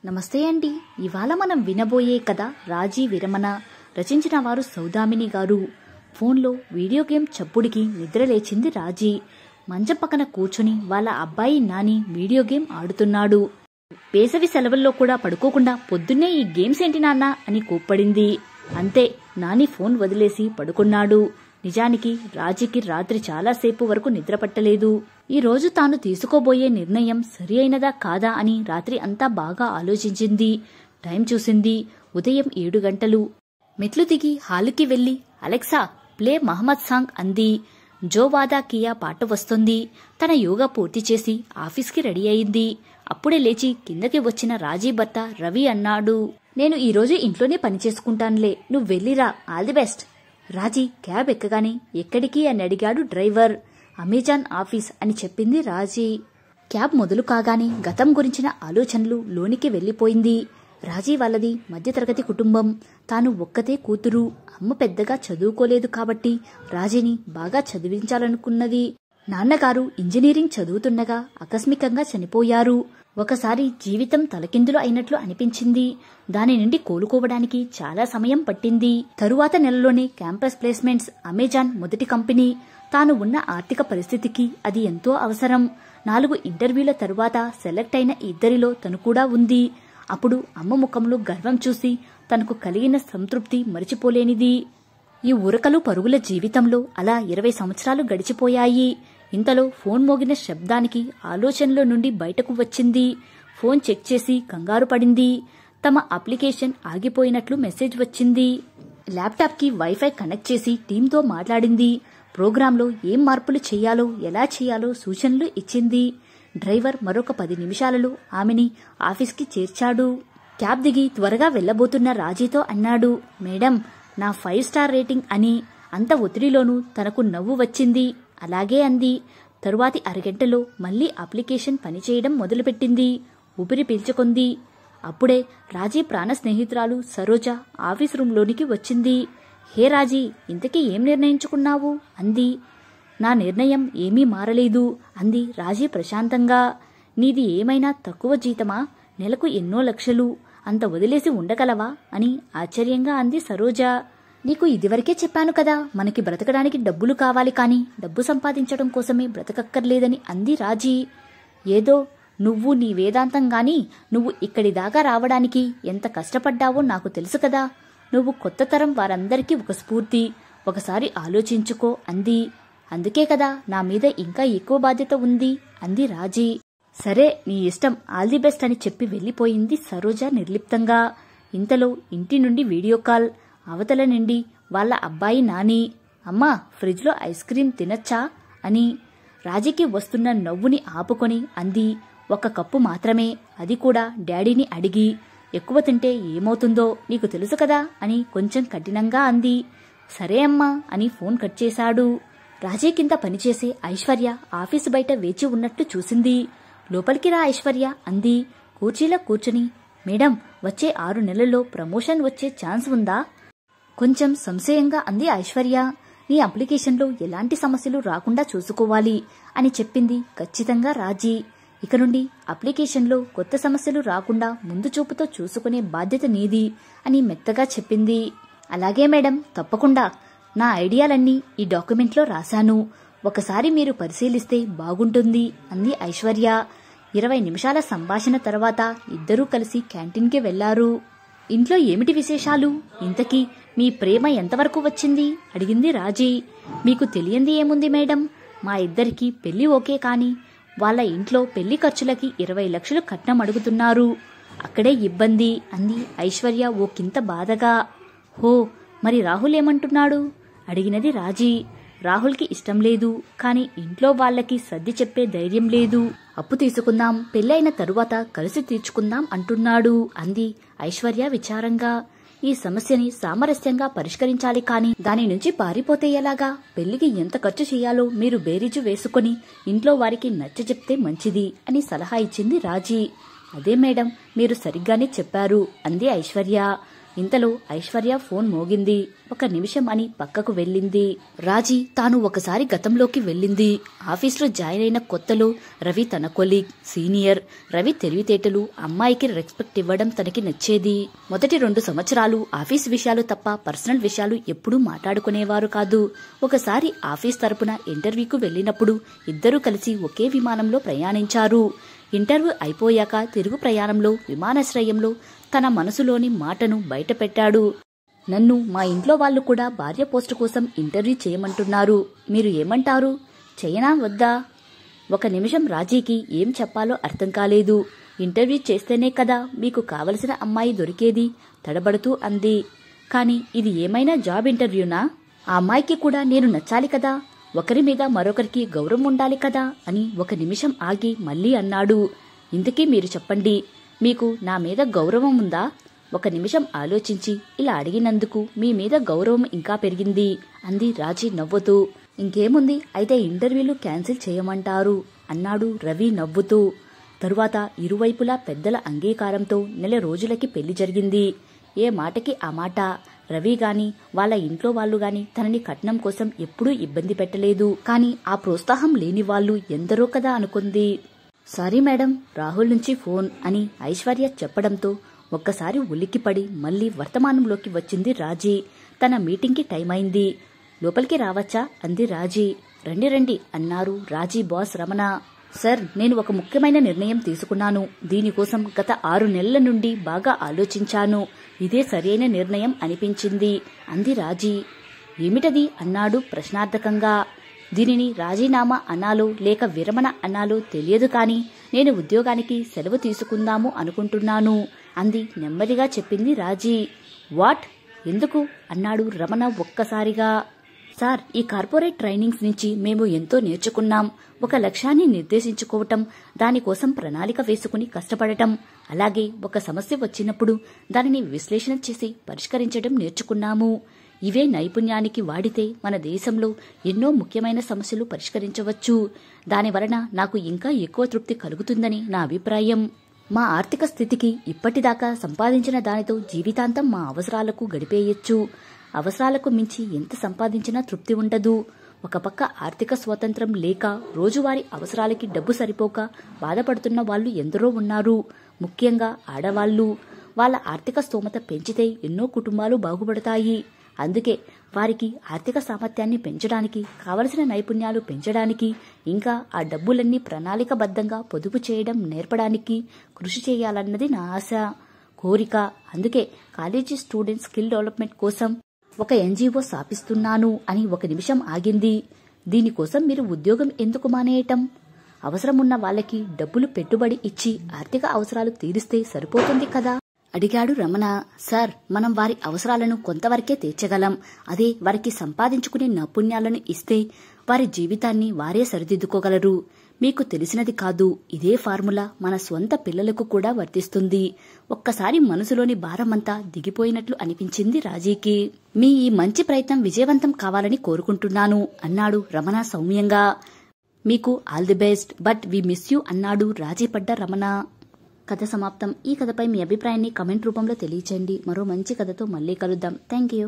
నమస్తే అండి. ఇవాళ మనం వినబోయే కథ రాజీ విరమణ. రచించిన వారు సౌదామిని గారు. ఫోన్లో వీడియో గేమ్ చప్పుడికి నిద్రలేచింది రాజీ. మంచం పక్కన కూర్చుని వాళ్ళ అబ్బాయి నాని వీడియో గేమ్ ఆడుతున్నాడు. వేసవి సెలవుల్లో కూడా పడుకోకుండా పొద్దున్నే ఈ గేమ్స్ ఏంటి నాన్న అని కోప్పడింది. అంతే, నాని ఫోన్ వదిలేసి పడుకున్నాడు. నిజానికి రాజీకి రాత్రి చాలాసేపు వరకు నిద్ర పట్టలేదు. ఈ రోజు తాను తీసుకోబోయే నిర్ణయం సరి అయినదా కాదా అని రాత్రి అంతా బాగా ఆలోచించింది. టైం చూసింది. ఉదయం 7 గంటలు. మెట్లు దిగి హాలుకి వెళ్లి అలెక్సా ప్లే మహమ్మద్ సాంగ్ అంది. జో వాదా కియా పాట వస్తుంది. తన యోగా పూర్తి చేసి ఆఫీస్కి రెడీ అయింది. అప్పుడే లేచి కిందకి వచ్చిన రాజీ భర్త రవి అన్నాడు, నేను ఈరోజు ఇంట్లోనే పని చేసుకుంటానులే, నువ్వు వెళ్ళిరా, all the best. Raji cab ఎక్కగానే ఎక్కడికి అని అడిగాడు డ్రైవర్. అమెజాన్ ఆఫీస్ అని చెప్పింది రాజీ. క్యాబ్ మొదలు కాగానే గతం గురించిన ఆలోచనలు లోనికి వెళ్లిపోయింది. రాజీ వాళ్ళది మధ్యతరగతి కుటుంబం. తాను ఒక్కతే కూతురు. అమ్మ పెద్దగా చదువుకోలేదు కాబట్టి రాజీని బాగా చదివించాలనుకున్నది. నాన్నగారు ఇంజనీరింగ్ చదువుతుండగా ఆకస్మికంగా చనిపోయారు. ఒకసారి జీవితం తలకిందులు అయినట్లు అనిపించింది. దాని నుండి కోలుకోవడానికి చాలా సమయం పట్టింది. తరువాత నెలలోనే క్యాంపస్ ప్లేస్మెంట్స్, అమెజాన్ మొదటి కంపెనీ. తాను ఉన్న ఆర్థిక పరిస్థితికి అది ఎంతో అవసరం. 4 ఇంటర్వ్యూల తరువాత సెలెక్ట్ అయిన ఇద్దరిలో తను కూడా ఉంది. అప్పుడు అమ్మ ముఖంలో గర్వం చూసి తనకు కలిగిన సంతృప్తి మరిచిపోలేనిది. ఈ ఉరకలు పరుగుల జీవితంలో అలా 20 సంవత్సరాలు గడిచిపోయాయి. ఇంతలో ఫోన్ మోగిన శబ్దానికి ఆలోచనలో నుండి బయటకు వచ్చింది. ఫోన్ చెక్ చేసి కంగారు పడింది. తమ అప్లికేషన్ ఆగిపోయినట్లు మెసేజ్ వచ్చింది. ల్యాప్టాప్కి వైఫై కనెక్ట్ చేసి టీంతో మాట్లాడింది. ప్రోగ్రాంలో ఏం మార్పులు చేయాలో, ఎలా చేయాలో సూచనలు ఇచ్చింది. డ్రైవర్ మరొక 10 నిమిషాలలో ఆమెని ఆఫీస్కి చేర్చాడు. క్యాబ్ దిగి త్వరగా వెళ్లబోతున్న రాజీతో అన్నాడు, మేడం, నా 5 స్టార్ రేటింగ్ అని. అంత ఒత్తిడిలోనూ తనకు నవ్వు వచ్చింది. అలాగే అంది. తరువాతి అరగంటలో మళ్లీ అప్లికేషన్ పనిచేయడం మొదలుపెట్టింది. ఊపిరి పీల్చుకుంది. అప్పుడే రాజీ ప్రాణ స్నేహితురాలు సరోజ ఆఫీస్ రూంలోనికి వచ్చింది. హే రాజీ, ఇంతకీ ఏం నిర్ణయించుకున్నావు అంది. నా నిర్ణయం ఏమీ మారలేదు అంది రాజీ ప్రశాంతంగా. నీది ఏమైనా తక్కువ జీతమా? నెలకు ఎన్నో లక్షలు. అంత వదిలేసి ఉండగలవా అని ఆశ్చర్యంగా అంది సరోజ. నీకు ఇదివరకే చెప్పాను కదా, మనకి బ్రతకడానికి డబ్బులు కావాలి, కానీ డబ్బు సంపాదించడం కోసమే బ్రతకక్కర్లేదని అంది రాజీ. ఏదో నువ్వు నీ వేదాంతం గాని నువ్వు ఇక్కడి దాకా రావడానికి ఎంత కష్టపడ్డావో నాకు తెలుసు కదా. నువ్వు కొత్త తరం వారందరికీ ఒక స్ఫూర్తి. ఒకసారి ఆలోచించుకో అంది. అందుకే కదా నా మీద ఇంకా ఎక్కువ బాధ్యత ఉంది అంది రాజీ. సరే, నీ ఇష్టం, ఆల్ ది బెస్ట్ అని చెప్పి వెళ్లిపోయింది సరోజ నిర్లిప్తంగా. ఇంతలో ఇంటి నుండి వీడియో కాల్. అవతల నుండి వాళ్ళ అబ్బాయి నాని. అమ్మా, ఫ్రిడ్జ్లో ఐస్ క్రీం తినచ్చా అని. రాజీకి వస్తున్న నవ్వుని ఆపుకొని అంది, 1 కప్పు మాత్రమే, అది కూడా డాడీని అడిగి. ఎక్కువ తింటే ఏమవుతుందో నీకు తెలుసు కదా అని కొంచెం కఠినంగా అంది. సరే అమ్మా అని ఫోన్ కట్ చేశాడు. రాజీ కింద పనిచేసే ఐశ్వర్య ఆఫీసు బయట వేచి ఉన్నట్టు చూసింది. లోపలికి రా ఐశ్వర్య అంది. కుర్చీలో కూర్చుని, మేడం, వచ్చే 6 నెలల్లో ప్రమోషన్ వచ్చే ఛాన్స్ ఉందా? కొంచెం సంశయంగా అంది ఐశ్వర్య. నీ అప్లికేషన్లో ఎలాంటి సమస్యలు రాకుండా చూసుకోవాలి అని చెప్పింది ఖచ్చితంగా రాజీ. ఇక నుండి అప్లికేషన్లో కొత్త సమస్యలు రాకుండా ముందు చూపుతో చూసుకునే బాధ్యత నీది అని మెత్తగా చెప్పింది. అలాగే మేడం, తప్పకుండా. నా ఐడియాలన్నీ ఈ డాక్యుమెంట్లో రాశాను. ఒకసారి మీరు పరిశీలిస్తే బాగుంటుంది అంది ఐశ్వర్య. 20 నిమిషాల సంభాషణ తర్వాత ఇద్దరూ కలిసి క్యాంటీన్కి వెళ్లారు. ఇంట్లో ఏమిటి విశేషాలు? ఇంతకీ మీ ప్రేమ ఎంతవరకు వచ్చింది అడిగింది రాజీ. మీకు తెలియంది ఏముంది మేడం, మా ఇద్దరికి పెళ్లి ఓకే, కానీ వాళ్ళ ఇంట్లో పెళ్లి ఖర్చులకి 20 లక్షలు కట్నం అడుగుతున్నారు. అక్కడే ఇబ్బంది అంది ఐశ్వర్య ఓకింత బాధగా. హో, మరి రాహుల్ ఏమంటున్నాడు అడిగినది రాజీ. రాహుల్కి ఇష్టం లేదు, కానీ ఇంట్లో వాళ్ళకి సర్ది చెప్పే ధైర్యం లేదు. అప్పు తీసుకుందాం, పెళ్ళైన తరువాత కలిసి తీర్చుకుందాం అంటున్నాడు అంది ఐశ్వర్య విచారంగా. ఈ సమస్యని సామరస్యంగా పరిష్కరించాలి, కానీ దాని నుంచి పారిపోతే ఎలాగా? పెళ్లికి ఎంత ఖర్చు చేయాలో మీరు బేరీజు వేసుకుని ఇంట్లో వారికి నచ్చచెప్తే మంచిది అని సలహా ఇచ్చింది రాజీ. అదే మేడం, మీరు సరిగ్గానే చెప్పారు అంది ఐశ్వర్య. ఇంతలో ఐశ్వర్య ఫోన్ మోగింది. 1 నిమిషం అని పక్కకు వెళ్ళింది. రాజీ తాను ఒకసారి గతంలోకి వెళ్ళింది. ఆఫీస్లో జాయిన్ అయిన కొత్తలో రవి తన కొలీగ్, సీనియర్. రవి తెలివితేటలు, అమ్మాయికి రెస్పెక్ట్ ఇవ్వడం తనకి నచ్చేది. మొదటి 2 సంవత్సరాలు ఆఫీస్ విషయాలు తప్ప పర్సనల్ విషయాలు ఎప్పుడూ మాట్లాడుకునేవారు కాదు. ఒకసారి ఆఫీస్ తరపున ఇంటర్వ్యూకు వెళ్ళినప్పుడు ఇద్దరూ కలిసి ఒకే విమానంలో ప్రయాణించారు. ఇంటర్వ్యూ అయిపోయాక తిరుగు ప్రయాణంలో విమానాశ్రయంలో తన మనసులోని మాటను బయటపెట్టాడు. నన్ను మా ఇంట్లో వాళ్ళు కూడా భార్య పోస్టు కోసం ఇంటర్వ్యూ చేయమంటున్నారు. మీరు ఏమంటారు? చేయనా వద్దా? 1 నిమిషం రాజీకి ఏం చెప్పాలో అర్థం కాలేదు. ఇంటర్వ్యూ చేస్తేనే కదా మీకు కావలసిన అమ్మాయి దొరికేది తడబడుతూ అంది. కాని ఇది ఏమైనా జాబ్ ఇంటర్వ్యూనా? ఆ అమ్మాయికి కూడా నేను నచ్చాలి కదా, ఒకరి మీద మరొకరికి గౌరవం ఉండాలి కదా అని 1 నిమిషం ఆగి మళ్లీ అన్నాడు. ఇంతకీ మీరు చెప్పండి, మీకు నా మీద గౌరవం ఉందా? 1 నిమిషం ఆలోచించి ఇలా అడిగినందుకు మీ మీద గౌరవం ఇంకా పెరిగింది అంది రాజీ నవ్వుతూ. ఇంకేముంది, అయితే ఇంటర్వ్యూలు క్యాన్సిల్ చేయమంటారు అన్నాడు రవి నవ్వుతూ. తరువాత ఇరువైపులా పెద్దల అంగీకారంతో నెల రోజులకి పెళ్లి జరిగింది. ఏ మాటకి ఆ మాట. రవి గాని వాళ్ళ ఇంట్లో వాళ్ళు గాని తనని కట్నం కోసం ఎప్పుడూ ఇబ్బంది పెట్టలేదు. కాని ఆ ప్రోత్సాహం లేని వాళ్ళు ఎందరో కదా అనుకుంది. సారీ మేడం, రాహుల్ నుంచి ఫోన్ అని ఐశ్వర్య చెప్పడంతో ఒక్కసారి ఉలిక్కిపడి మళ్లీ వర్తమానంలోకి వచ్చింది రాజీ. తన మీటింగ్కి టైం అయింది. లోపలికి రావచ్చా అంది రాజీ. రండి రండి అన్నారు రాజీ బాస్ రమణ. సార్, నేను ఒక ముఖ్యమైన నిర్ణయం తీసుకున్నాను. దీనికోసం గత 6 నెలల నుండి బాగా ఆలోచించాను. ఇదే సరైన నిర్ణయం అనిపించింది అంది రాజీ. ఏమిటది అన్నాడు ప్రశ్నార్థకంగా. దీనిని రాజీనామా అనాలో లేక విరమణ అనాలో తెలియదు, కాని నేను ఉద్యోగానికి సెలవు తీసుకుందాము అనుకుంటున్నాను అంది నెమ్మదిగా చెప్పింది రాజీ. వాట్? ఎందుకు అన్నాడు రమణ ఒక్కసారిగా. సార్, ఈ కార్పొరేట్ ట్రైనింగ్స్ నుంచి మేము ఎంతో నేర్చుకున్నాం. ఒక లక్ష్యాన్ని నిర్దేశించుకోవటం, దానికోసం ప్రణాళిక వేసుకుని కష్టపడటం, అలాగే ఒక సమస్య వచ్చినప్పుడు దానిని విశ్లేషణ చేసి పరిష్కరించడం నేర్చుకున్నాము. ఇవే నైపుణ్యానికి వాడితే మన దేశంలో ఎన్నో ముఖ్యమైన సమస్యలు పరిష్కరించవచ్చు. దానివలన నాకు ఇంకా ఎక్కువ తృప్తి కలుగుతుందని నా అభిప్రాయం. మా ఆర్థిక స్థితికి ఇప్పటిదాకా సంపాదించిన దానితో జీవితాంతం మా అవసరాలకు గడిపేయచ్చు. అవసరాలకు మించి ఎంత సంపాదించినా తృప్తి ఉండదు. ఒక పక్క ఆర్థిక స్వాతంత్రం లేక రోజువారీ అవసరాలకి డబ్బు సరిపోక బాధపడుతున్న వాళ్ళు ఎందరో ఉన్నారు. ముఖ్యంగా ఆడవాళ్లు. వాళ్ళ ఆర్థిక స్తోమత పెంచితే ఎన్నో కుటుంబాలు బాగుపడతాయి. అందుకే వారికి ఆర్థిక సామర్థ్యాన్ని పెంచడానికి, కావలసిన నైపుణ్యాలు పెంచడానికి, ఇంకా ఆ డబ్బులన్నీ ప్రణాళికబద్ధంగా పొదుపు చేయడం నేర్పడానికి కృషి చేయాలన్నది నా ఆశ, కోరిక. అందుకే కాలేజీ స్టూడెంట్ స్కిల్ డెవలప్మెంట్ కోసం ఒక ఎన్జీఓ స్థాపిస్తున్నాను అని 1 నిమిషం ఆగింది. దీనికోసం మీరు ఉద్యోగం ఎందుకు మానేయటం? అవసరమున్న వాళ్ళకి డబ్బులు పెట్టుబడి ఇచ్చి ఆర్థిక అవసరాలు తీరిస్తే సరిపోతుంది కదా అడిగాడు రమణ. సార్, మనం వారి అవసరాలను కొంతవరకే తీర్చగలం. అదే వారికి సంపాదించుకునే నైపుణ్యాలను ఇస్తే వారి జీవితాన్ని వారే సరిదిద్దుకోగలరు. మీకు తెలిసినది కాదు, ఇదే ఫార్ములా మన స్వంత పిల్లలకు కూడా వర్తిస్తుంది. ఒక్కసారి మనసులోని భారమంతా దిగిపోయినట్లు అనిపించింది రాజీకి. మీ ఈ మంచి ప్రయత్నం విజయవంతం కావాలని కోరుకుంటున్నాను అన్నాడు రమణ సౌమ్యంగా. మీకు all the best, but we miss you అన్నాడు రాజీపడ్డ రమణ. కథ సమాప్తం. ఈ కథపై మీ అభిప్రాయాన్ని కమెంట్ రూపంలో తెలియచేయండి. మరో మంచి కథతో మళ్ళీ కలుద్దాం. Thank you.